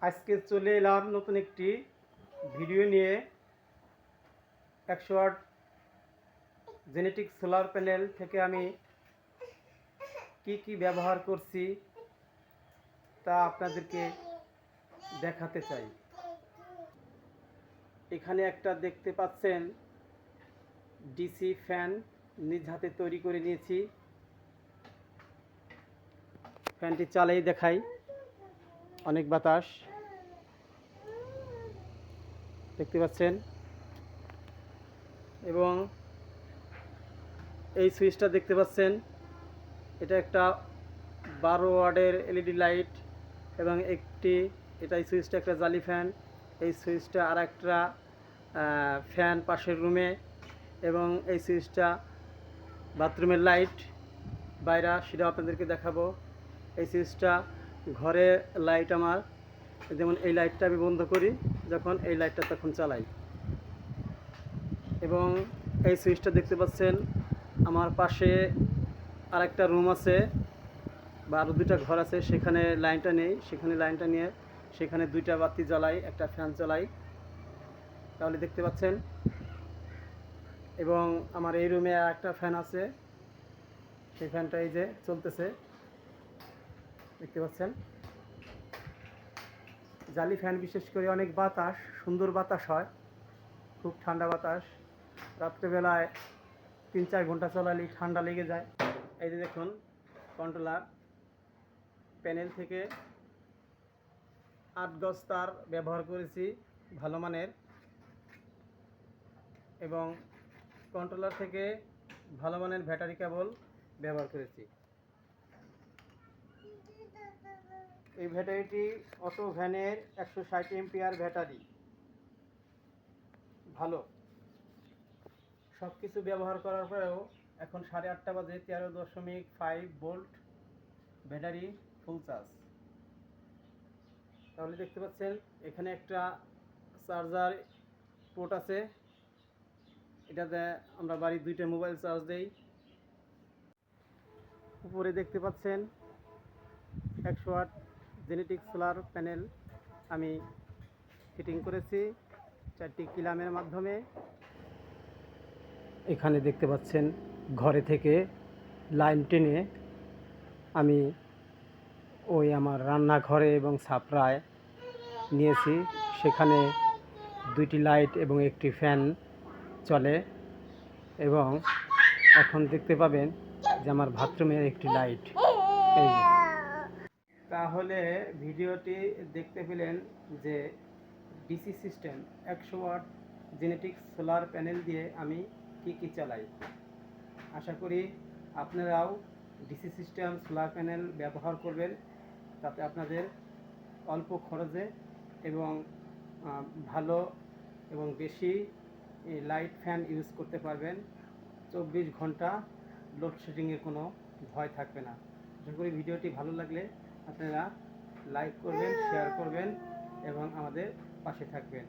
আজকে চলে এলাম নতুন একটি ভিডিও নিয়ে। 100 ওয়াট জেনেটিক সোলার প্যানেল থেকে আমি কি ব্যবহার করছি তা আপনাদেরকে দেখাতে চাই। এখানে একটা দেখতে পাচ্ছেন ডিসি ফ্যান নিজ হাতে তৈরি করে নিয়েছি। ফ্যানটি চালাই দেখাই, অনেক বাতাস দেখতে পাচ্ছেন। এবং এই সুইচটা দেখতে পাচ্ছেন, এটা একটা 12 ওয়াটের এলইডি লাইট এবং এই সুইচটা একটা জালি ফ্যান। এই সুইচটা আর একটা ফ্যান পাশের রুমে, এবং এই সুইচটা বাথরুমের লাইট বাইরা, সেটা আপনাদেরকে দেখাবো। এই সুইচটা ঘরে লাইট আমার, যেমন এই লাইটটা আমি বন্ধ করি যখন, এই লাইটটা তখন চালাই। এবং এই সুইচটা দেখতে পাচ্ছেন, আমার পাশে আর একটা রুম আছে বা আরও দুইটা ঘর আছে, সেখানে লাইনটা নেই, সেখানে লাইনটা নিয়ে সেখানে দুইটা বাতি জ্বালাই, একটা ফ্যান চালাই, তাহলে দেখতে পাচ্ছেন। এবং আমার এই রুমে আর একটা ফ্যান আছে, সেই ফ্যানটা এই যে চলতেছে, দেখতে পাচ্ছেন। জালি ফ্যান বিশেষ করে অনেক বাতাস, সুন্দর বাতাস হয়, খুব ঠান্ডা বাতাস। রাত্রেবেলায় 3-4 ঘন্টা চালালেই ঠান্ডা লেগে যায়। এই যে দেখুন, কন্ট্রোলার প্যানেল থেকে 8 গজ তার ব্যবহার করেছি, ভালো মানের। এবং কন্ট্রোলার থেকে ভালো মানের ব্যাটারি কেবল ব্যবহার করেছি। এই ব্যাটারিটি অটো ভ্যানের 160 এম্পিয়ার ব্যাটারি, ভালো। সব কিছু ব্যবহার করার পরেও এখন 8:30 বাজে, 13.5 ভোল্ট ব্যাটারি, ফুল চার্জ। তাহলে দেখতে পাচ্ছেন এখানে একটা চার্জার পোর্ট আছে, এটাতে আমরা বাড়ির 2টা মোবাইল চার্জ দেই। উপরে দেখতে পাচ্ছেন 100 ওয়াট জেনেটিক সোলার প্যানেল আমি ফিটিং করেছি 4টি কিলামের মাধ্যমে। এখানে দেখতে পাচ্ছেন ঘরে থেকে লাইন টেনে আমি ওই আমার রান্নাঘরে এবং ছাপরায় নিয়েছি, সেখানে 2টি লাইট এবং একটি ফ্যান চলে। এবং এখন দেখতে পাবেন যে আমার বাথরুমের একটি লাইট, এই যে। তাহলে ভিডিওটি দেখতে পেলেন যে DC system 100 watt genetic solar panel দিয়ে আমি কি চালাই। আশা করি আপনারাও ডিসি সিস্টেম সোলার প্যানেল ব্যবহার করবেন, তাতে আপনাদের অল্প খরচে এবং ভালো এবং বেশি লাইট ফ্যান ইউজ করতে পারবেন। 24 ঘন্টা লোডশেডিংয়ের কোনো ভয় থাকবে না। আশা করি ভিডিওটি ভালো লাগলে আপনারা লাইক করবেন, শেয়ার করবেন এবং আমাদের পাশে থাকবেন।